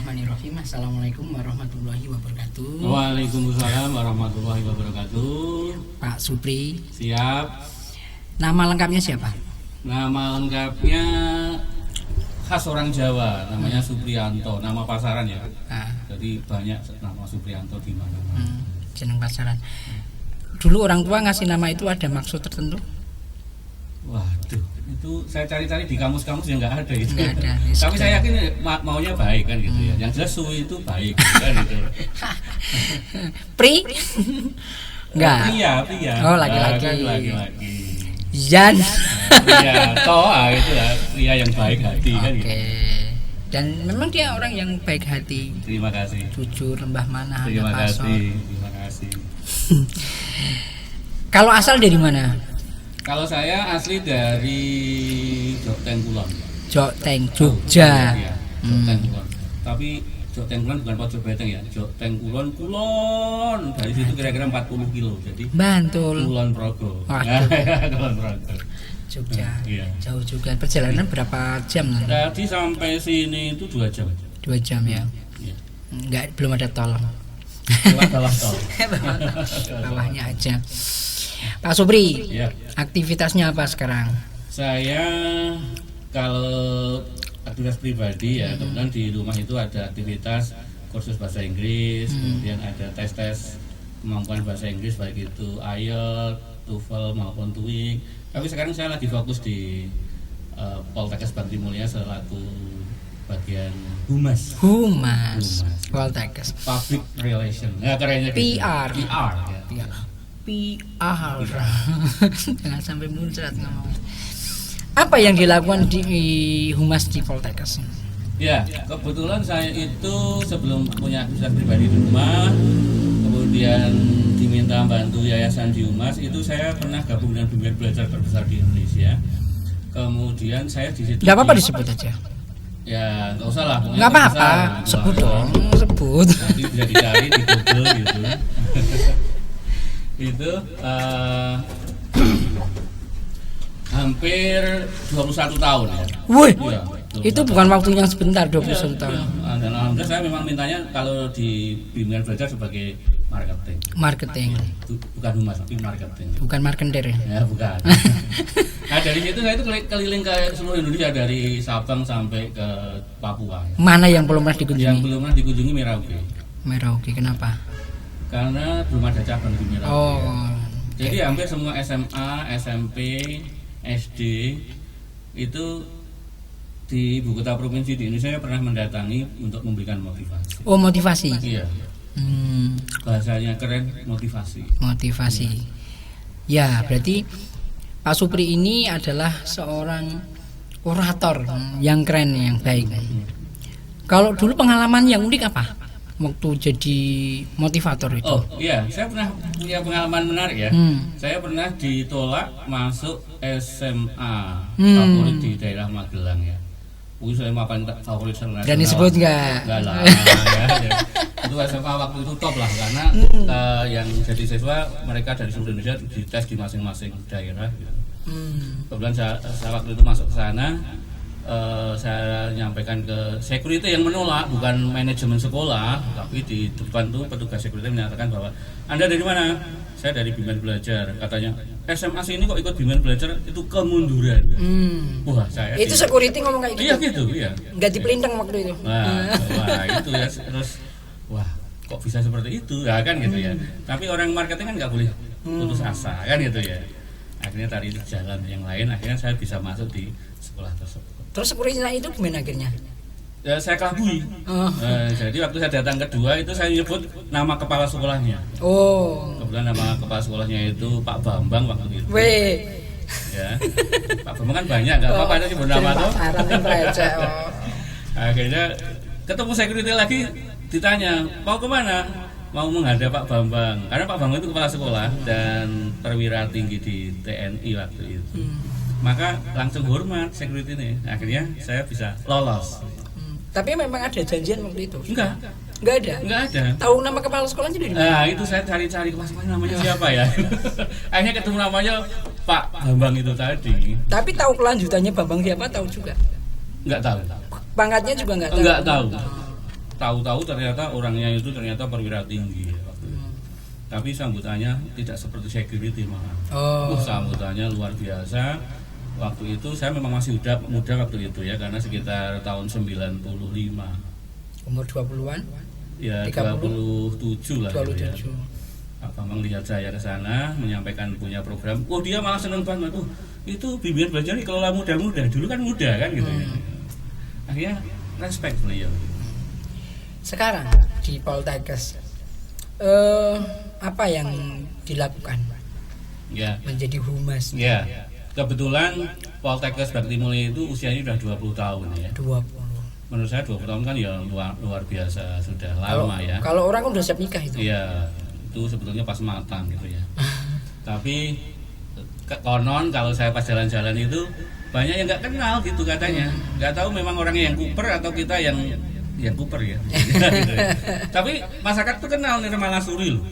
Bismillahirrahmanirrahim. Assalamualaikum warahmatullahi wabarakatuh. Waalaikumsalam warahmatullahi wabarakatuh. Pak Supri. Siap. Nama lengkapnya siapa? Nama lengkapnya khas orang Jawa, namanya Supriyanto. Nama pasaran ya. Jadi banyak nama Supriyanto di mana-mana. Jeneng pasaran. Dulu orang tua ngasih nama itu ada maksud tertentu? Waduh, itu saya cari-cari di kamus-kamus yang nggak ada itu. Nggak ada. Tapi saya yakin maunya baik kan gitu ya. Yang jelas Su itu baik kan gitu. Pri? Enggak. Pria. Oh, laki-laki. Kan laki-laki. Yan. Pria, itu lah pria yang baik hati kan gitu. Oke. Dan memang dia orang yang baik hati. Terima kasih. Jujur, lembah mana, Terima pasor. kasih. Kalau asal dari mana? Kalau saya asli dari Jokteng Kulon. Jokteng, Jogja. Iya, Jokteng Kulon. Tapi Jokteng Kulon bukan Pojok Beteng ya. Jokteng Kulon. Dari situ kira-kira 40 kilo. Jadi Bantul. Kulon Progo. Waduh. Kulon Progo. Jogja. Iya. Jauh juga. Perjalanan berapa jam? Tadi sampai sini itu 2 jam. 2 jam ya. Iya. Enggak, belum ada tol. Lewat bawah tol. Bawahnya aja. Pak Supri, Iya. aktivitasnya apa sekarang? Saya kalau aktivitas pribadi ya, kebetulan di rumah itu ada aktivitas kursus bahasa Inggris, kemudian ada tes-tes kemampuan bahasa Inggris baik itu IELTS, TOEFL maupun TOEIC. Tapi sekarang saya lagi fokus di Poltekkes Bakti Mulia selaku bagian humas. Poltekkes. Public Relation. Ya kerennya gitu. PR. Ya. PR. Jangan sampai muncrat ngomong. Apa yang dilakukan di humas di Poltekkes? Ya, kebetulan saya itu sebelum punya aktivitas pribadi di rumah, kemudian diminta bantu yayasan di humas, itu saya pernah gabung dengan bimbingan belajar terbesar di Indonesia. Kemudian saya di situ. Nggak apa-apa disebut aja. Ya, nggak usah lah. Nggak apa-apa, sebut dong, sebut. Nanti bisa dicari di Google gitu. Itu hampir 21 tahun ya. Wih, Iya, itu bukan waktu yang sebentar, 21 tahun. Dan alhamdulillah saya memang mintanya kalau di bimbingan belajar sebagai Marketing, bukan humas tapi marketing. bukan markender ya. Ya bukan. Nah dari situ saya itu keliling ke seluruh Indonesia dari Sabang sampai ke Papua. Mana yang belum pernah Yang dikunjungi? belum pernah dikunjungi Merauke. Merauke, kenapa? Karena belum ada cabang di Merauke. Oh, Jadi hampir semua SMA, SMP, SD itu di ibu kota provinsi di Indonesia saya pernah mendatangi untuk memberikan motivasi. oh motivasi. Iya, bahasanya keren, motivasi. Motivasi. Ya, berarti Pak Supri ini adalah seorang orator yang keren, yang baik. Kalau dulu pengalaman yang unik apa? Waktu jadi motivator itu. Oh iya, saya pernah punya pengalaman menarik ya. Saya pernah ditolak masuk SMA favorit di daerah Magelang ya. Saya makan favorit nasional. Dan disebut nggak? Nggak lah ya. Itu SMA waktu itu top lah karena yang jadi siswa mereka dari seluruh Indonesia dites di masing-masing daerah. Gitu. Kebetulan saya waktu itu masuk ke sana. Saya nyampaikan ke security yang menolak, bukan manajemen sekolah, tapi di depan tuh petugas security menyatakan bahwa Anda dari mana? Saya dari bimbingan belajar. Katanya SMA sini kok ikut bimbingan belajar itu kemunduran. Wah saya. Itu security ngomong kayak gitu. Iya gitu, iya. Nggak dipelintang waktu itu. Wah itu ya terus wah kok bisa seperti itu ya kan gitu ya. Tapi orang marketing kan nggak boleh putus asa kan gitu ya. Akhirnya tadi jalan yang lain, akhirnya saya bisa masuk di sekolah tersebut. Terus security itu gimana akhirnya? Ya, saya kelabui. Jadi waktu saya datang kedua itu saya nyebut nama kepala sekolahnya. Oh. Kebetulan nama kepala sekolahnya itu Pak Bambang waktu itu. Weh. Ya. Pak Bambang kan banyak, nggak apa-apa itu nyebut nama tuh. Akhirnya ketemu security lagi ditanya mau kemana? Mau menghadap Pak Bambang. Karena Pak Bambang itu kepala sekolah dan perwira tinggi di TNI waktu itu. Maka langsung hormat security ini. Akhirnya saya bisa lolos. Tapi memang ada janjian waktu itu? Enggak ada. Tahu nama kepala sekolahnya dari mana? Nah itu saya cari-cari kepala sekolah namanya siapa ya. Akhirnya ketemu namanya Pak Bambang itu tadi. Tapi tahu kelanjutannya Bambang siapa tahu juga? Enggak tahu. Pangkatnya juga enggak tahu? Enggak tahu. tahu-tahu ternyata orangnya itu ternyata perwira tinggi waktu itu. Tapi sambutannya tidak seperti security malah. Sambutannya luar biasa. Waktu itu saya memang masih muda waktu itu ya, karena sekitar tahun 95. Umur 20-an? Ya 30? 27 lah 27. gitu ya. Pak Bambang lihat saya ke sana menyampaikan punya program. Dia malah seneng banget. Itu bimbingan belajar dikelola muda-muda. Dulu kan muda kan gitu ya. Akhirnya respect beliau. Sekarang di Poltekkes apa yang dilakukan? Ya. Menjadi humas. Ya. Kebetulan Poltekkes Bakti Mulia itu usianya sudah 20 tahun ya. 20. Menurut saya 20 tahun kan ya luar biasa, sudah lama ya. Kalau orang kan udah siap nikah itu. Iya, itu sebetulnya pas matang gitu ya. Tapi konon kalau saya pas jalan-jalan itu banyak yang nggak kenal gitu katanya. Nggak tahu memang orangnya yang kuper atau kita yang kuper ya. Gitu ya. Tapi masyarakat tuh kenal Nirmala Suri loh.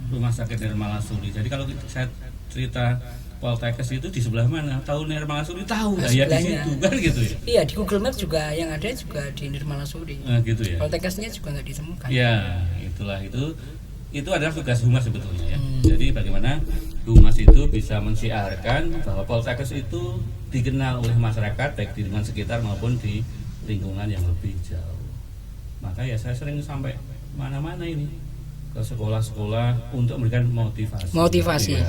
Rumah sakit Nirmala Suri. Jadi kalau saya cerita Poltekkes itu di sebelah mana? Tahu Nirmala Suri? Tahu lah ya, di situ kan gitu ya. Iya, di Google Maps juga yang ada juga di Nirmala Suri. Gitu ya. Poltekkesnya juga nggak ditemukan. Ya, itulah itu adalah tugas humas sebetulnya ya. Jadi bagaimana humas itu bisa mensiarkan bahwa Poltekkes itu dikenal oleh masyarakat baik di lingkungan sekitar maupun di lingkungan yang lebih jauh. Maka ya saya sering sampai mana-mana ini ke sekolah-sekolah untuk memberikan motivasi.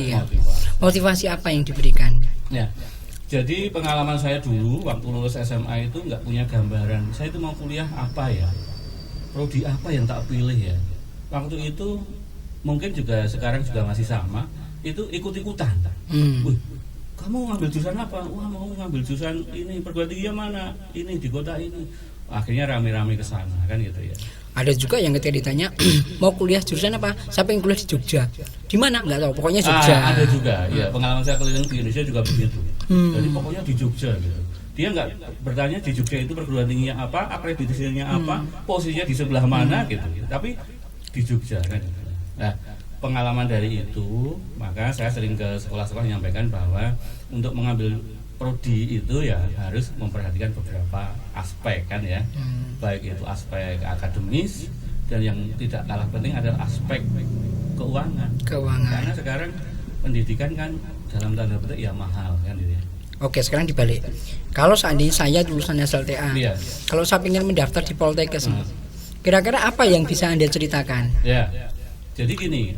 Ya. Motivasi apa yang diberikan? Ya. Jadi pengalaman saya dulu waktu lulus SMA itu nggak punya gambaran. Saya itu mau kuliah apa ya? Prodi apa yang tak pilih ya? Waktu itu mungkin juga sekarang juga masih sama. Itu ikut-ikutan. Wih, kamu ngambil jurusan apa? Wah, mau ngambil jurusan ini, perguruan tinggi mana? Ini di kota ini. Akhirnya rame-rame ke sana kan gitu ya. Ada juga yang ketika ditanya mau kuliah jurusan apa? Siapa yang kuliah di Jogja? Di mana? Nggak tahu. Pokoknya Jogja. Ada juga. Ya, pengalaman saya keliling di Indonesia juga begitu. Jadi pokoknya di Jogja gitu. Dia nggak bertanya di Jogja itu perguruan tingginya apa, akreditasinya apa, posisinya di sebelah mana gitu. Tapi di Jogja kan. Nah, pengalaman dari itu, maka saya sering ke sekolah-sekolah menyampaikan bahwa untuk mengambil prodi itu ya harus memperhatikan beberapa aspek kan ya. Baik itu aspek akademis dan yang tidak kalah penting adalah aspek keuangan. Karena sekarang pendidikan kan dalam tanda petik ya mahal kan gitu ya. Oke, sekarang dibalik. Kalau seandainya saya lulusan SLTA, kalau saya ingin mendaftar di Poltekkes, kira-kira apa yang bisa Anda ceritakan? Ya, jadi gini,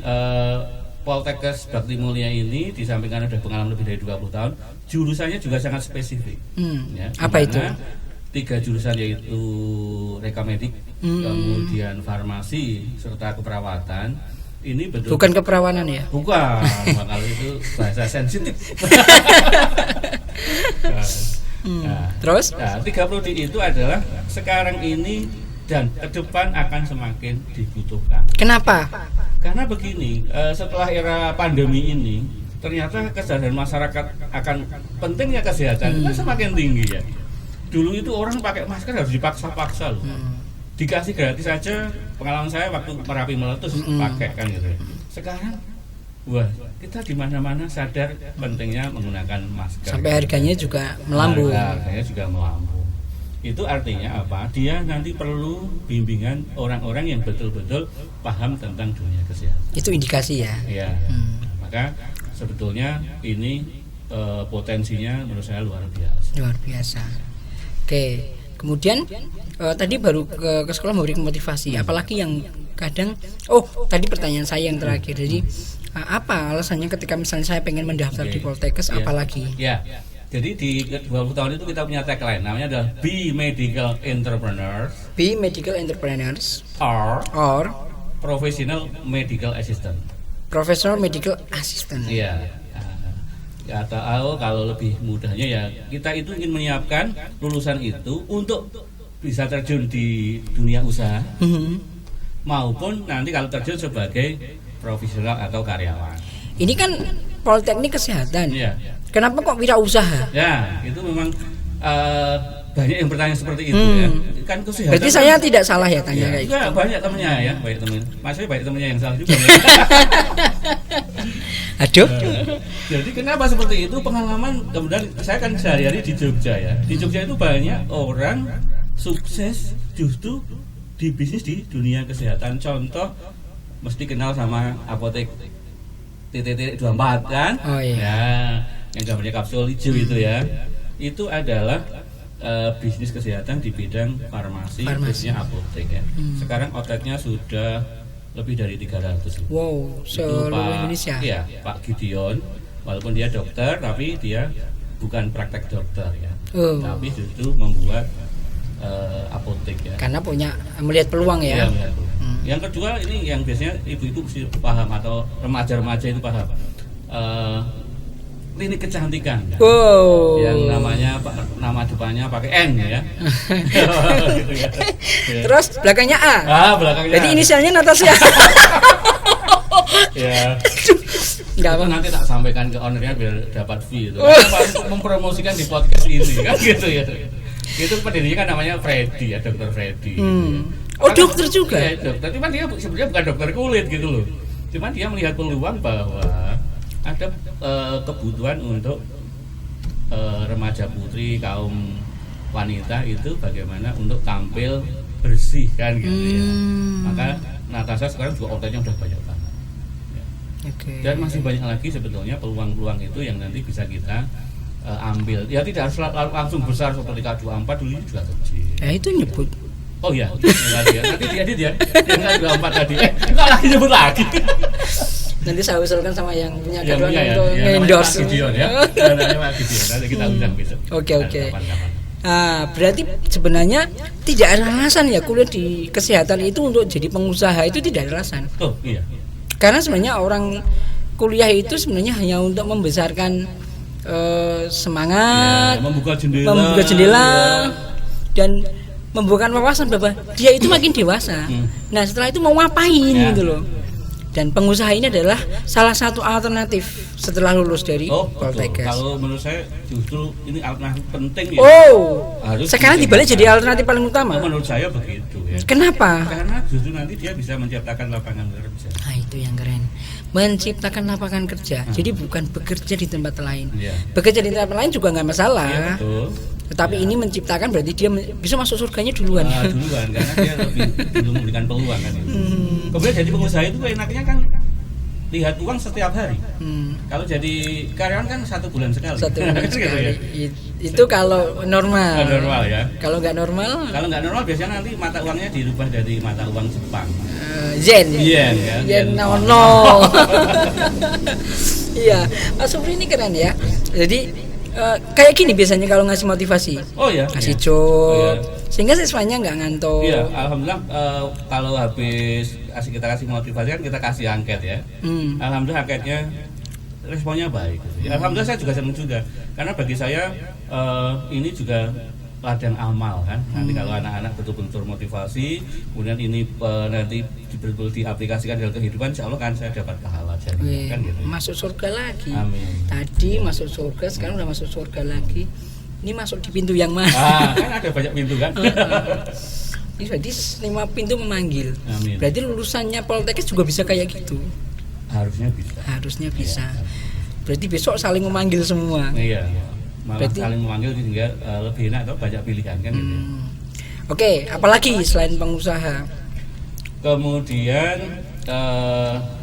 Poltekkes Bakti Mulia ini disampaikan ada pengalaman lebih dari 20 tahun, jurusannya juga sangat spesifik. Ya, apa itu? 3 jurusan yaitu rekamedik, kemudian farmasi, serta keperawatan. Ini betul. Bukan keperawanan ya? Bukan, kalau itu bahasa sensitif. Terus? 3 prodi itu adalah sekarang ini dan ke depan akan semakin dibutuhkan. Kenapa? Karena begini, setelah era pandemi ini, ternyata kesadaran masyarakat akan pentingnya kesehatan itu semakin tinggi ya. Dulu itu orang pakai masker harus dipaksa-paksa loh. Dikasih gratis aja, pengalaman saya waktu Merapi meletus pakai kan gitu. Sekarang, wah kita di mana-mana sadar pentingnya menggunakan masker. Sampai harganya juga melambung. Harganya juga melambung. Itu artinya apa? Dia nanti perlu bimbingan orang-orang yang betul-betul paham tentang dunia kesehatan. Itu indikasi ya. Ya. Maka sebetulnya ini potensinya menurut saya luar biasa. Luar biasa. Oke. Kemudian tadi baru ke sekolah memberikan motivasi, apalagi yang kadang tadi pertanyaan saya yang terakhir. Jadi apa alasannya ketika misalnya saya pengen mendaftar di Poltekkes apalagi? Ya. Jadi di 20 tahun itu kita punya tagline namanya adalah Be Medical Entrepreneurs. Be Medical Entrepreneurs or Professional Medical Assistant. Professional Medical Assistant. Iya. Atau kalau lebih mudahnya ya kita itu ingin menyiapkan lulusan itu untuk bisa terjun di dunia usaha maupun nanti kalau terjun sebagai profesional atau karyawan. Ini kan Politeknik Kesehatan. Ya. Kenapa kok wirausaha? Ya, itu memang banyak yang bertanya seperti itu ya. Kan kesehatan. Berarti saya tidak salah ya tanya kayak gitu. Banyak temennya ya, banyak temen. Maksudnya banyak temennya yang salah juga. Ya. Aduh. Jadi kenapa seperti itu? Pengalaman kemudian saya kan sehari-hari di Jogja ya. Di Jogja itu banyak orang sukses justru di bisnis di dunia kesehatan, contoh mesti kenal sama apotek TTT24 kan? Oh iya. Ya, yang gambarnya kapsul hijau itu ya. Itu adalah bisnis kesehatan di bidang farmasi. Bisnisnya apotek ya. Sekarang outletnya sudah lebih dari 300. Wow, seluruh Indonesia. Iya, Pak Gideon, walaupun dia dokter, tapi dia bukan praktek dokter ya. Tapi justru membuat apotek ya. Karena melihat peluang ya. Iya, yang kedua ini yang biasanya ibu-ibu mesti paham atau remaja-remaja itu paham. Klinik kecantikan. Wow. Yang nama depannya pakai N ya. Gitu ya. Terus belakangnya A. Belakangnya. Jadi inisialnya Natasha. Ya. Enggak apa. Nanti tak sampaikan ke ownernya biar dapat fee itu. Mempromosikan di podcast ini kan gitu ya. Itu pendirinya kan namanya Freddy ya, Dokter Freddy. Oh, dokter juga. Ya, dokter. Cuman dia sebenarnya bukan dokter kulit gitu loh. Cuman dia melihat peluang bahwa ada kebutuhan untuk remaja putri, kaum wanita itu bagaimana untuk tampil bersih kan gitu ya. Maka Natasha sekarang juga outletnya udah banyak banget. Ya. Okay. Dan masih banyak lagi sebetulnya peluang-peluang itu yang nanti bisa kita ambil. Ya tidak harus langsung besar seperti K24, dulu juga kecil. Itu nyebut. Oh iya, nanti dia yang K24 tadi. Enggak lagi nyebut lagi. Nanti saya usulkan sama yang punya Yang kedua punya untuk endorse. Gideon ya. Nanti kita undang besok. Oke. Berarti sebenarnya tidak ada alasan ya kuliah di kesehatan itu untuk jadi pengusaha, itu tidak ada alasan. Oh iya. Karena sebenarnya orang kuliah itu sebenarnya hanya untuk membesarkan semangat, Ya, membuka jendela ya. Dan membuka Hmm. wawasan bahwa dia itu makin dewasa. Nah setelah itu mau ngapain gitu loh. Dan pengusaha ini adalah salah satu alternatif setelah lulus dari Poltekkes. Kalau menurut saya justru ini alternatif penting ya. Harus sekarang dibalik jadi alternatif paling utama. Menurut saya begitu ya. Kenapa? Karena justru nanti dia bisa menciptakan lapangan kerja. Nah, itu yang keren. Menciptakan lapangan kerja. Jadi bukan bekerja di tempat lain. Ya. Bekerja di tempat lain juga nggak masalah. Ya, betul. Tetapi ini menciptakan berarti dia bisa masuk surganya duluan. Duluan karena dia lebih belum memberikan peluang kan. Kemudian jadi pengusaha itu enaknya kan lihat uang setiap hari. Kalau jadi karyawan kan 1 bulan sekali. 1 bulan sekali. Ya? Itu kalau normal. Normal ya. Kalau nggak normal? Kalau nggak normal biasanya nanti mata uangnya dirubah dari mata uang Jepang. Yen. Yen ya. Yen no. Iya, Pak Supri ini keren ya. Jadi kayak gini biasanya kalau ngasih motivasi. Oh ya. Kasih job. Sehingga siswanya nggak ngantuk. Iya, alhamdulillah kalau habis kita kasih motivasi kan kita kasih angket ya. Alhamdulillah angketnya responnya baik. Alhamdulillah saya juga senang juga karena bagi saya ini juga ladang amal kan. Nanti kalau anak-anak betul-betul motivasi, kemudian ini nanti betul-betul diaplikasikan dalam kehidupan, insya Allah kan saya dapat pahala jadi kan gitu. Masuk surga lagi. Amin. Tadi masuk surga, sekarang udah masuk surga lagi. Ini masuk di pintu yang mana? Kan ada banyak pintu kan. Ini berarti 5 pintu memanggil. Amin. Berarti lulusannya Poltekkes juga bisa kayak gitu. Harusnya bisa. Ya. Berarti besok saling memanggil semua. Iya. Malah Berarti, saling memanggil sehingga lebih enak atau banyak pilihan kan gitu. Oke, apalagi selain pengusaha? Kemudian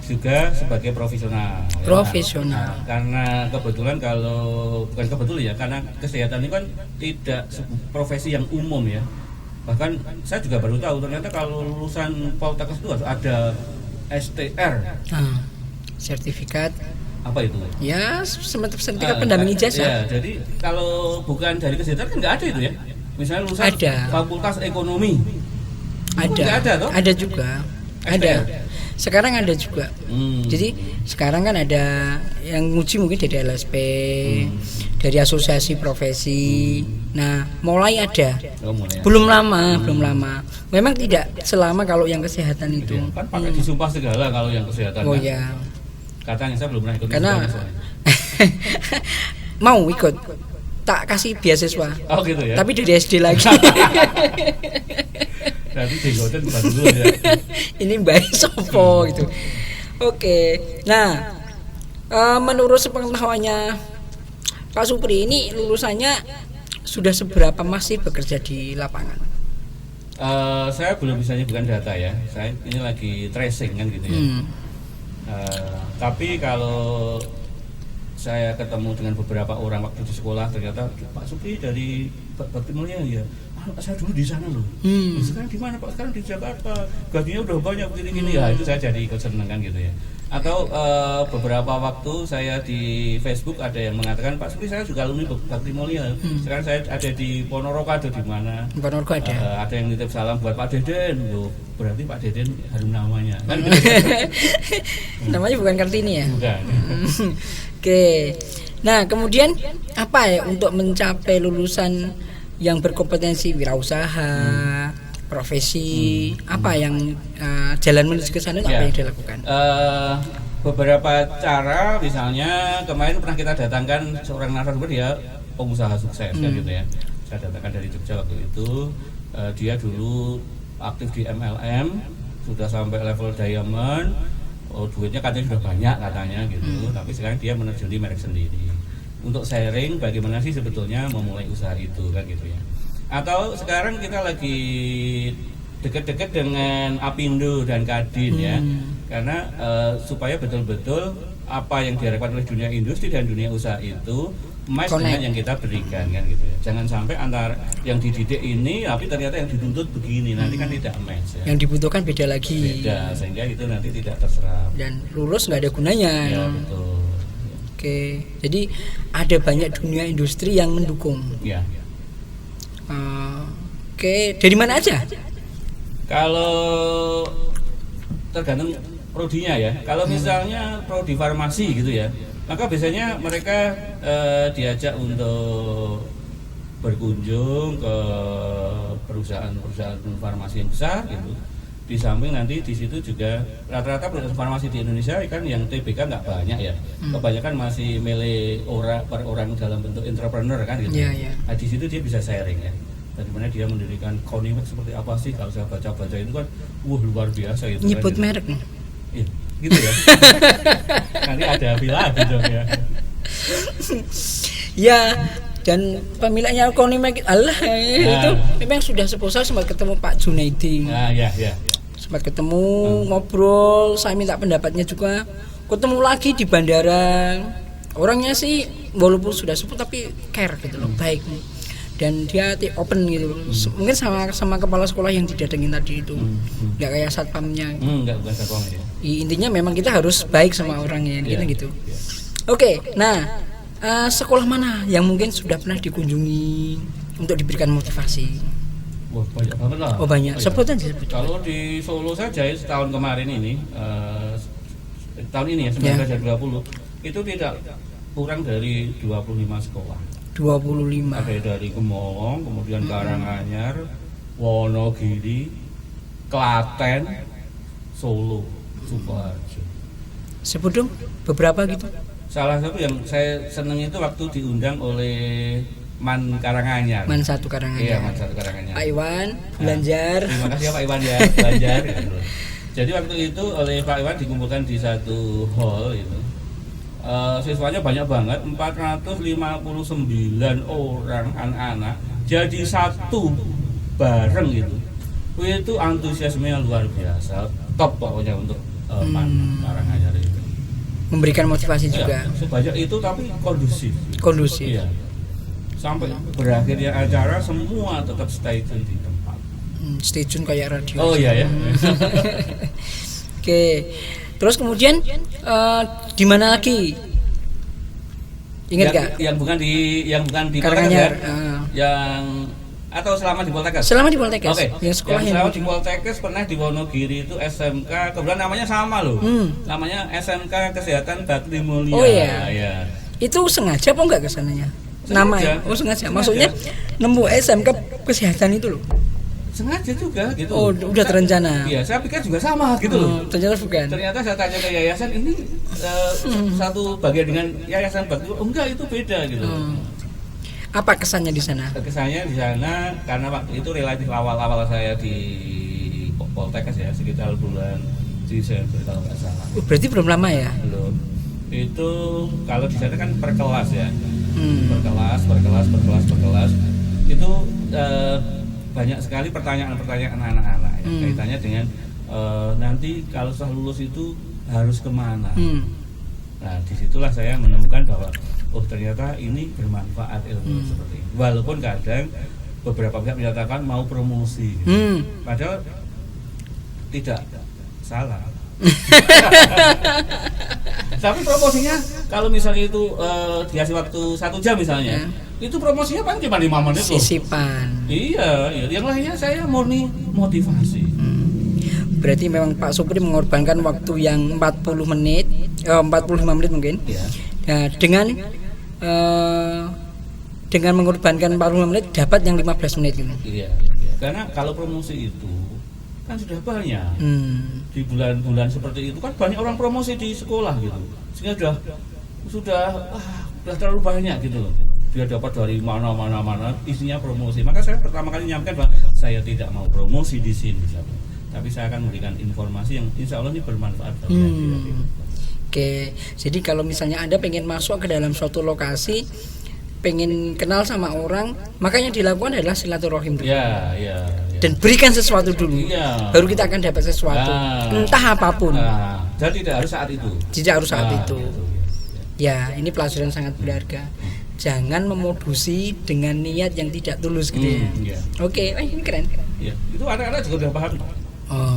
juga sebagai profesional. Profesional. Ya. Karena kebetulan bukan kebetulan ya, karena kesehatan ini kan tidak profesi yang umum ya. Bahkan saya juga baru tahu ternyata kalau lulusan Poltekkes itu harus ada STR. Sertifikat. Apa itu? Ya, sertifikat pendamping ijazah. Ya, jadi kalau bukan dari kesehatan kan nggak ada itu ya. Misalnya lulusan Fakultas Ekonomi. Ada juga. Ada. Sekarang ada juga. Jadi sekarang kan ada yang nguji mungkin dari LSP, dari asosiasi profesi. Nah, mulai ada. Belum lama. Memang tidak selama kalau yang kesehatan itu. Kan pakai disumpah segala kalau yang kesehatan. Oh kan? ya. Katanya saya belum pernah ikut. Karena mau ikut. Tak kasih beasiswa. Oh gitu ya. Tapi dari SD lagi. Nanti digoten bukan dulu ya. Ini baik sopo gitu. Oke. Nah, menurut sepengetahuannya Pak Supri ini lulusannya sudah seberapa masih bekerja di lapangan? Saya belum bisa nyebutkan data ya. Saya ini lagi tracing kan gitu ya. Tapi kalau saya ketemu dengan beberapa orang waktu di sekolah, ternyata Pak Supri dari Bakti Mulia ya. Saya dulu di sana loh. Sekarang di mana Pak? Sekarang di Jakarta. Gajinya udah banyak begini-gini ya. Itu saya jadi ikut seneng kan gitu ya. Atau beberapa waktu saya di Facebook ada yang mengatakan Pak Supri saya juga alumni Bakti Mulia. Sekarang saya ada di Ponorogo atau di mana? Ponorogo ada. Ada yang nitip salam buat Pak Deden. Loh, berarti Pak Deden harum namanya. Kan gitu. Namanya bukan Kartini ya? Bukan. Oke. Nah, kemudian apa ya untuk mencapai lulusan yang berkompetensi wirausaha, profesi, apa yang jalan menuju ke sana apa yang dilakukan? Beberapa cara, misalnya kemarin pernah kita datangkan seorang narasumber, dia pengusaha sukses kan gitu ya. Saya datangkan dari Jogja waktu itu. Dia dulu aktif di MLM, sudah sampai level diamond. Oh, duitnya katanya sudah banyak katanya gitu. Tapi sekarang dia menerjuni merek sendiri. Untuk sharing bagaimana sih sebetulnya memulai usaha itu kan gitu ya. Atau sekarang kita lagi dekat-dekat dengan Apindo dan Kadin ya. Karena supaya betul-betul apa yang diharapkan oleh dunia industri dan dunia usaha itu match dengan yang kita berikan kan gitu ya. Jangan sampai antara yang dididik ini tapi ternyata yang dituntut begini, nanti kan tidak match ya. Yang dibutuhkan beda lagi. Beda, sehingga itu nanti tidak terserap. Dan lulus nggak ada gunanya. Ya betul. Oke, jadi ada banyak dunia industri yang mendukung. Ya. Oke, dari mana aja? Kalau tergantung prodinya ya. Kalau misalnya prodi farmasi gitu ya, maka biasanya mereka diajak untuk berkunjung ke perusahaan-perusahaan farmasi yang besar gitu. Di samping nanti di situ juga rata-rata perusahaan farmasi di Indonesia kan yang TBK nggak banyak ya. Kebanyakan masih milik per orang dalam bentuk entrepreneur kan gitu. Nah, di situ dia bisa sharing ya. Bagaimana dia mendirikan Konimax seperti apa sih, kalau saya baca-baca itu kan luar biasa itu. Nyebut kan, merek nih. Iya, gitu ya. Nanti ada lagi dong ya. Ya, dan pemiliknya Konimax itu memang sudah seputar, sempat ketemu Pak Junaidi. Ya. Sempat ketemu, ngobrol, saya minta pendapatnya juga. Ketemu lagi di bandara. Orangnya sih walaupun sudah sepuh tapi care gitu loh, baik. Dan dia open gitu loh. Mungkin sama kepala sekolah yang didatengin tadi itu. Enggak kayak satpamnya. Enggak bukan satpam ya. Intinya memang kita harus baik sama orangnya gitu. Oke, nah sekolah mana yang mungkin sudah pernah dikunjungi untuk diberikan motivasi? Wah, banyak banget lah. Oh banyak, sebut aja. Kalau di Solo saja setahun kemarin ini, tahun ini ya 1920, itu tidak kurang dari 25 sekolah. 25. Ada dari Kemong, kemudian Karanganyar, Wonogiri, Klaten, Solo, Sukoharjo. Sebut dong beberapa gitu. Salah satu yang saya seneng itu waktu diundang oleh Man Karanganyar. Man 1 Karanganyar. Iya, Man 1 Karanganyar. Pak Iwan, Belanjar. Terima kasih ya Pak Iwan ya, Belanjar. Gitu. Jadi waktu itu oleh Pak Iwan dikumpulkan di satu hall itu. Siswanya banyak banget, 459 orang anak-anak jadi satu bareng gitu. Itu antusiasmenya luar biasa, top pokoknya untuk Karanganyar itu. Memberikan motivasi juga. Sebanyak itu tapi kondusif. Iya. Sampai berakhirnya acara semua tetap stay tune di tempat. Stay tune kayak radio. Oh iya ya. Oke. Terus kemudian di mana lagi? Ingat nggak? Yang bukan di Karanganyar. Yang atau selama di Poltekkes? Selama di Poltekkes. Oke. Yang sekolah yang selama di Poltekkes pernah di Wonogiri itu SMK, kebetulan namanya sama loh. Namanya SMK Kesehatan Bakti Mulia. Oh iya. Ya. Itu sengaja apa enggak kesananya? Namanya. Oh sengaja. Maksudnya nemu SMK Kesehatan itu loh. Sengaja juga gitu. Oh, udah terencana. Iya, saya pikir juga sama gitu loh. Ternyata bukan. Ternyata saya tanya ke yayasan ini satu bagian dengan yayasan Bakti. Oh enggak, itu beda gitu. Apa kesannya di sana? Kesannya di sana karena waktu itu relatif awal-awal saya di Poltekkes ya, sekitar bulan Desember kalau nggak salah. Berarti belum lama ya? Belum. Itu kalau di sana kan per kelas ya. Per kelas. Itu banyak sekali pertanyaan-pertanyaan anak-anak ya, kaitannya dengan nanti kalau setelah lulus itu harus kemana. Nah disitulah saya menemukan bahwa ternyata ini bermanfaat ilmu seperti ini. Walaupun kadang beberapa pihak menyatakan mau promosi, padahal tidak salah. Tapi promosinya kalau misalnya itu dikasih waktu 1 jam misalnya, itu promosinya paling cuma 5 menit loh. Sisipan. Iya, yang lainnya saya murni motivasi. Berarti memang Pak Supri mengorbankan waktu yang 45 menit mungkin. Iya. Nah, dengan mengorbankan 45 menit dapat yang 15 menit gitu. Iya. Karena kalau promosi itu kan sudah banyak. Di bulan-bulan seperti itu kan banyak orang promosi di sekolah gitu. Sehingga sudah terlalu banyak gitu loh. Dia dapat dari mana isinya promosi. Maka saya pertama kali menyampaikan bahwa saya tidak mau promosi di sini, tapi saya akan memberikan informasi yang insya Allah ini bermanfaat bagi Anda. Oke, jadi kalau misalnya Anda pengen masuk ke dalam suatu lokasi, pengen kenal sama orang, makanya dilakukan adalah silaturahim dulu. Ya. Dan berikan sesuatu dulu, baru kita akan dapat sesuatu, entah apapun. Dan tidak harus saat itu. Tidak harus saat itu. Ya, ini pelajaran sangat berharga. Jangan memodusi dengan niat yang tidak tulus gitu ya. Oke, ini keren. Ya, itu anak-anak juga sudah paham.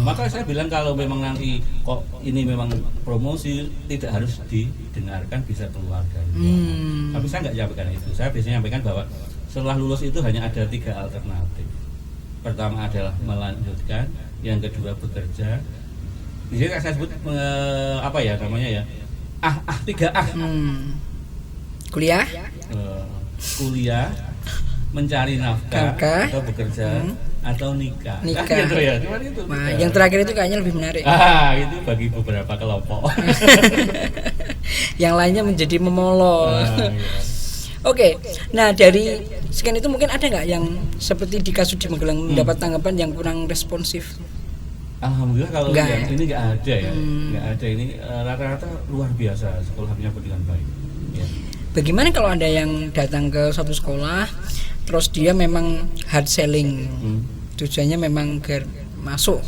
Maka saya bilang kalau memang nanti kok ini memang promosi tidak harus didengarkan, bisa keluar dari tapi saya nggak nyampaikan itu. Saya biasanya nyampaikan bahwa setelah lulus itu hanya ada 3 alternatif. Pertama adalah melanjutkan, yang kedua bekerja. Di sini saya sebut 3A. Kuliah, mencari nafkah, atau bekerja, atau nikah. Gitu ya. Itu. Nah, yang terakhir itu kayaknya lebih menarik. Itu bagi beberapa kelompok. Yang lainnya menjadi memolol. Oke, nah dari sekian itu mungkin ada nggak yang seperti di kasus di Magelang mendapat tanggapan yang kurang responsif? Alhamdulillah kalau yang ini nggak ada ya, nggak ada. Ini rata-rata luar biasa sekolahnya dengan baik. Ya. Bagaimana kalau ada yang datang ke suatu sekolah, terus dia memang hard selling, tujuannya memang agar masuk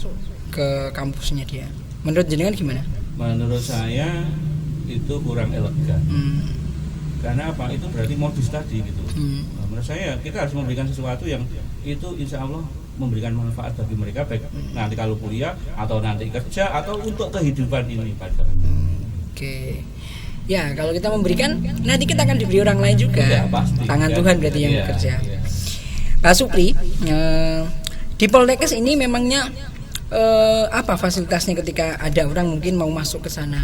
ke kampusnya dia? Menurut jenengan gimana? Menurut saya itu kurang elegan. Karena apa? Itu berarti modus tadi gitu. Menurut saya kita harus memberikan sesuatu yang itu insya Allah memberikan manfaat bagi mereka, baik nanti kalau kuliah atau nanti kerja atau untuk kehidupan ini pada. Oke. Ya, kalau kita memberikan, nanti kita akan diberi orang lain juga. Ya, pasti. Tangan Tuhan berarti yang bekerja. Pak Supri, di Poltekkes ini memangnya apa fasilitasnya ketika ada orang mungkin mau masuk ke sana?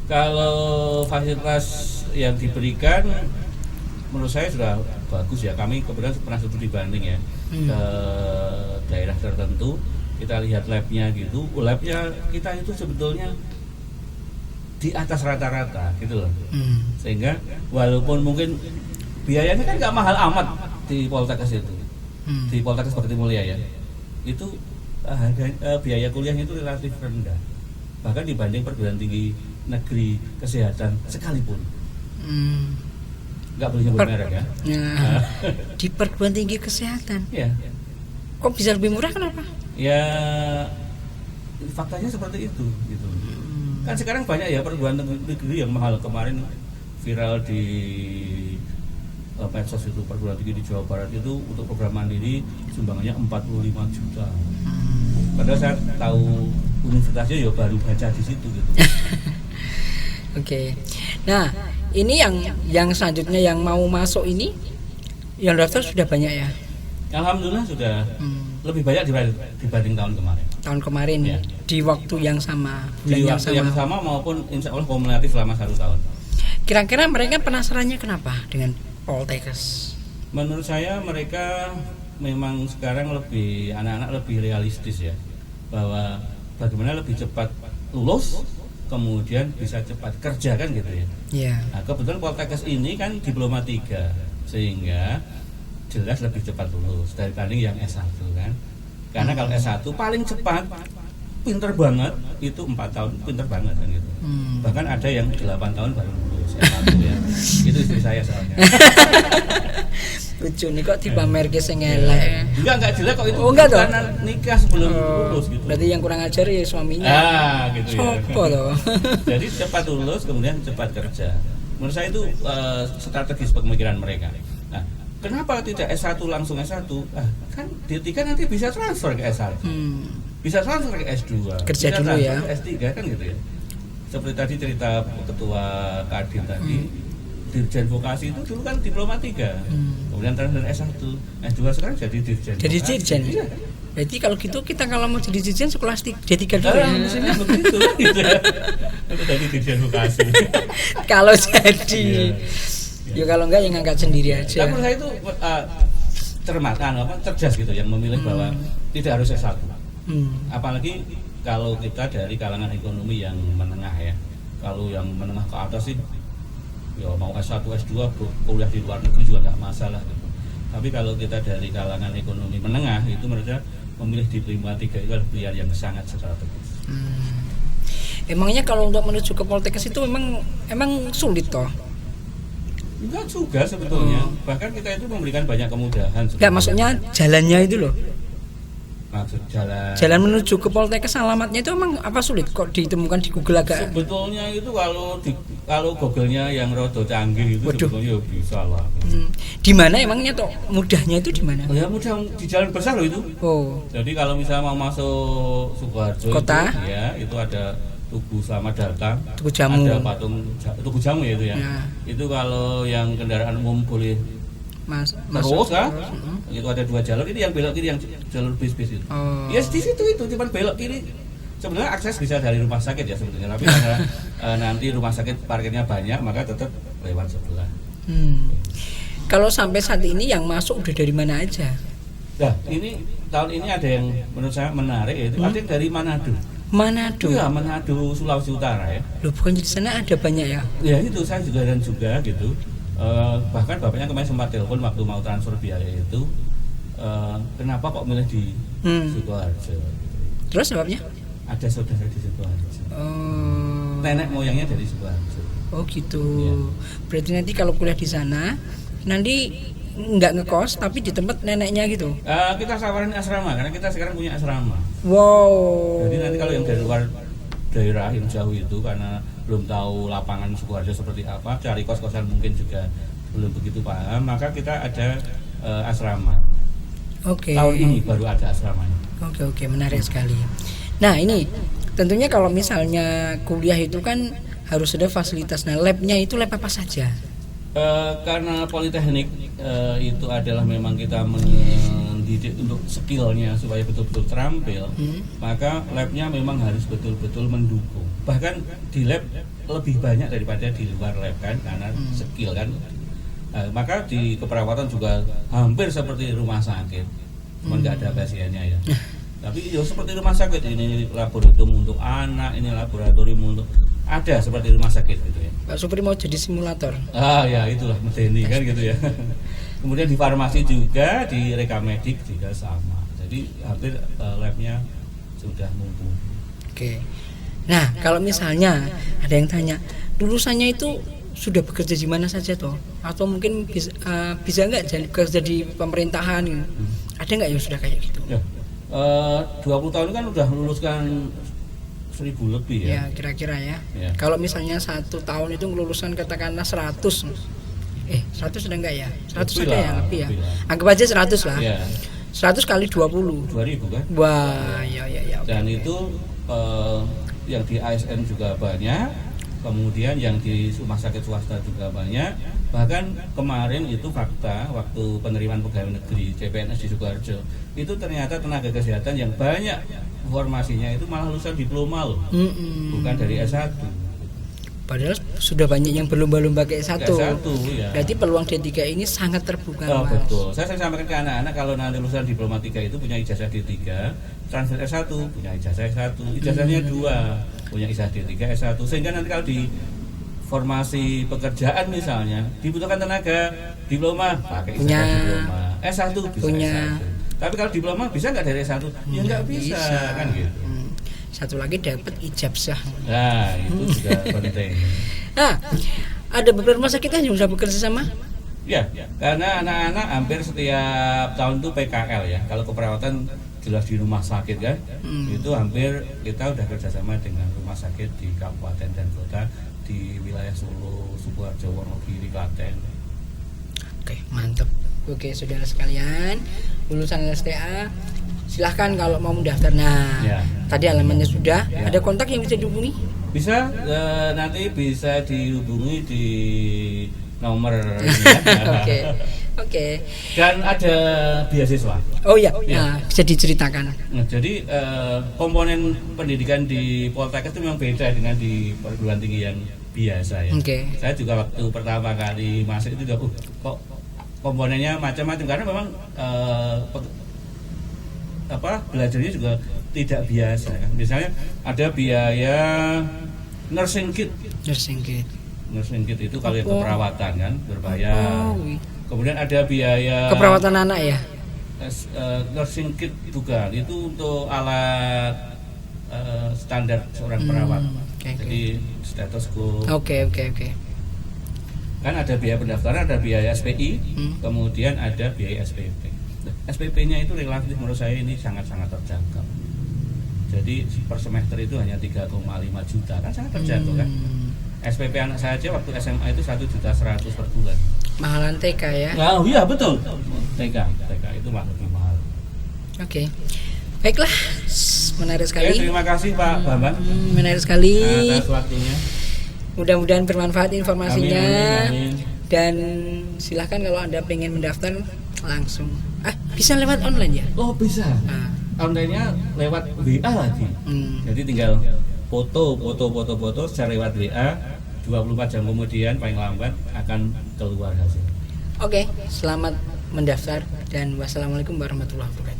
Kalau fasilitas yang diberikan menurut saya sudah bagus ya. Kami kebetulan pernah studi banding ya ke daerah tertentu, kita lihat labnya gitu. Labnya kita itu sebetulnya di atas rata-rata gitu loh. Sehingga walaupun mungkin biayanya kan nggak mahal amat di Poltekkes itu, di Poltekkes Bakti Mulia ya, itu biaya kuliahnya itu relatif rendah, bahkan dibanding perguruan tinggi negeri kesehatan sekalipun. Nggak boleh nyebut merek ya. Di perguruan tinggi kesehatan. Ya. Kok bisa lebih murah, kenapa? Ya faktanya seperti itu gitu. Kan sekarang banyak ya perguruan negeri yang mahal. Kemarin viral di medsos itu, perguruan tinggi di Jawa Barat itu untuk program mandiri sumbangannya 45 juta. Padahal saya tahu universitasnya ya baru baca di situ gitu. Oke. Nah, ini yang selanjutnya yang mau masuk ini yang daftar sudah banyak ya? Alhamdulillah sudah lebih banyak dibanding tahun kemarin. Tahun kemarin ya. Di waktu yang sama, di waktu yang sama maupun insya Allah kumulatif selama 1 tahun. Kira-kira mereka penasarannya kenapa dengan Poltekkes? Menurut saya mereka memang sekarang anak-anak lebih realistis ya, bahwa bagaimana lebih cepat lulus kemudian bisa cepat kerja kan gitu ya. Iya. Nah, kebetulan Poltekkes ini kan diploma 3 sehingga jelas lebih cepat lulus dibanding yang S1 kan. Karena kalau S1 paling cepat pinter banget itu 4 tahun, pinter banget kan gitu. Bahkan ada yang 8 tahun baru lulus S1 ya. Itu istri saya soalnya. Lucu nih kok dipamerke sing elek. Enggak jelek kok itu. Oh, enggak toh? Karena nikah sebelum lulus gitu. Berarti yang kurang ajar ya suaminya. Gitu ya. Sopo toh? Jadi cepat lulus kemudian cepat kerja. Menurut saya itu strategis pemikiran mereka. Nah, kenapa tidak S1 langsung S1? Kan D3 nanti bisa transfer ke S1. Bisa transfer ke S2. Kerja bisa dulu ya. S3 kan gitu ya. Seperti tadi cerita ketua Kadin tadi, Dirjen Vokasi itu dulu kan diploma 3. Kemudian transfer S1, S2 sekarang jadi Dirjen. Jadi Vokasi. dirjen. Iya. Berarti kalau gitu kita kalau mau jadi dirjen sekolah D3 dulu ya. Mestinya begitu gitu ya. Itu dari Dirjen Vokasi. Kalau jadi Iya. ya kalau enggak yang ngangkat sendiri aja. Tapi menurut saya itu cerdas gitu yang memilih bahwa tidak harus S1. Apalagi kalau kita dari kalangan ekonomi yang menengah ya. Kalau yang menengah ke atas sih ya mau S1, S2 kuliah di luar negeri juga nggak masalah gitu. Tapi kalau kita dari kalangan ekonomi menengah itu menurut saya memilih diploma 3 itu adalah pilihan yang sangat strategis. Emangnya kalau untuk menuju ke Poltekkes itu emang sulit toh? Enggak juga sebetulnya. Bahkan kita itu memberikan banyak kemudahan. Enggak, maksudnya jalannya itu loh. Maksud Jalan menuju ke Poltekkes alamatnya itu emang apa sulit kok ditemukan di Google agak? Sebetulnya itu kalau Google-nya yang rada canggih itu sebetulnya bisa lah. Di mana emangnya toh mudahnya itu di mana? Ya mudah di jalan besar loh itu. Oh. Jadi kalau misalnya mau masuk Sukoharjo Kota? itu ada Tugu Selamat Datang, Tugu Jamu. ada patung Tugu Jamu ya itu ya. Itu kalau yang kendaraan umum boleh terus kan, itu ada 2 jalur. Ini yang belok kiri yang jalur bis-bis itu. Ya di situ itu cuma belok kiri. Sebenarnya akses bisa dari rumah sakit ya sebetulnya, tapi karena nanti rumah sakit parkirnya banyak maka tetap lewat sebelah. Kalau sampai saat ini yang masuk udah dari mana aja? Nah ini tahun ini ada yang menurut saya menarik yaitu ada yang dari Manado. Manado. Iya, Manado, Sulawesi Utara ya. Loh, bukan di sana ada banyak ya? Ya itu saya juga gitu. Bahkan bapaknya kemarin sempat telepon waktu mau transfer biaya itu. Kenapa kok milih di Sukoharjo? Terus sebabnya? Ada saudara di Sukoharjo. Nenek moyangnya dari Sukoharjo. Oh gitu. Ya. Berarti nanti kalau kuliah di sana nanti nggak ngekos tapi di tempat neneknya gitu. Kita sawarin asrama karena kita sekarang punya asrama. Wow. Jadi nanti kalau yang dari luar daerah yang jauh itu karena belum tahu lapangan Sukoharjo seperti apa, cari kos-kosan mungkin juga belum begitu paham, maka kita ada asrama. Oke. Tahun ini baru ada asramanya. Oke, menarik sekali. Nah ini tentunya kalau misalnya kuliah itu kan harus ada fasilitas. Nah labnya itu lab apa saja? Karena politeknik itu adalah memang kita mendidik untuk skillnya supaya betul-betul terampil, maka labnya memang harus betul-betul mendukung. Bahkan di lab lebih banyak daripada di luar lab kan, karena skill kan. Maka di keperawatan juga hampir seperti rumah sakit, cuma nggak ada pasiennya ya. Tapi ya seperti rumah sakit, ini laboratorium untuk anak, ini laboratorium untuk ada seperti rumah sakit gitu ya. Pak Supri mau jadi simulator. Ya itulah medeni kan gitu ya. Kemudian di farmasi juga, di rekamedik juga sama. Jadi hampir labnya sudah mumpuni. Oke. Nah kalau misalnya ada yang tanya lulusannya itu sudah bekerja di mana saja toh? Atau mungkin bisa nggak kerja di pemerintahan? Ada nggak yang sudah kayak gitu? Ya, 20 tahun kan udah meluluskan 1000 lebih ya. Ya kira-kira ya. Kalau misalnya 1 tahun itu lulusan katakanlah 100. 100 ada enggak ya? 100 ada ya lebih ya. Anggap aja 100 lah. Ya. 100 kali 20. 2000 kan? Wah, ya. Dan itu yang di ASN juga banyak. Kemudian yang di rumah sakit swasta juga banyak. Bahkan kemarin itu fakta waktu penerimaan pegawai negeri CPNS di Sukoharjo itu ternyata tenaga kesehatan yang banyak formasinya itu malah lulusan diploma loh, bukan dari S1. Padahal sudah banyak yang berlomba-lomba ke S1. Ya. Berarti peluang D3 ini sangat terbuka. Mas. Betul. Saya sampaikan ke anak-anak kalau nanti lulusan diploma 3 itu punya ijazah D3, transfer S1 punya ijazah S1, ijazahnya 2, punya ijazah D3 S1, sehingga nanti kalau di formasi pekerjaan misalnya dibutuhkan tenaga diploma pakai ijazah diploma, S1 bisa punya. S1. Tapi kalau diploma bisa nggak dari S1? Ya nggak bisa kan gitu. Satu lagi dapat ijazah. Nah itu juga penting. Nah, ada beberapa rumah sakit yang sudah bekerja sama. Ya, karena anak-anak hampir setiap tahun itu PKL ya. Kalau keperawatan jelas di rumah sakit kan, itu hampir kita udah kerjasama dengan rumah sakit di kabupaten dan kota di wilayah Solo, Sukoharjo, Wonogiri, Klaten. Oke, mantap. Oke, saudara sekalian, lulusan LSTA silahkan kalau mau mendaftar. Nah, Ya. tadi alamannya sudah. Ya. Ada kontak yang bisa dihubungi? Bisa nanti bisa dihubungi di nomor ini ya. Oke. Dan ada beasiswa. Oh iya, Ya. nah, bisa diceritakan. Nah, jadi komponen pendidikan di Poltek itu memang beda dengan di perguruan tinggi yang biasa ya. Oke. Saya juga waktu pertama kali masuk itu juga kok komponennya macam-macam karena memang belajarnya juga tidak biasa kan. Misalnya ada biaya nursing kit. Nursing kit itu kalau yang keperawatan kan berbayar. Kemudian ada biaya Keperawatan anak ya? nursing kit bukan, itu untuk alat standar seorang perawat. Jadi stetoskop. Oke. Kan ada biaya pendaftaran, ada biaya SPI, kemudian ada biaya SPP. SPP-nya itu relatif menurut saya ini sangat-sangat terjangkau. Jadi per semester itu hanya 3,5 juta, kan sangat terjangkau kan. SPP anak saya aja waktu SMA itu 1.100.000 per bulan. Mahalan TK ya? Nah, iya betul. TK itu malah lebih mahal. Oke. Baiklah, menarik sekali. Terima kasih Pak Bambang Menarik sekali. atas waktunya. Mudah-mudahan bermanfaat informasinya. Amin. Dan silahkan kalau Anda pengen mendaftar langsung. Bisa lewat online ya? Oh bisa. Nah, Online-nya lewat WA lagi. Jadi tinggal foto secara lewat WA. 24 jam kemudian paling lambat akan keluar hasil. Oke, selamat mendaftar dan wassalamualaikum warahmatullahi wabarakatuh.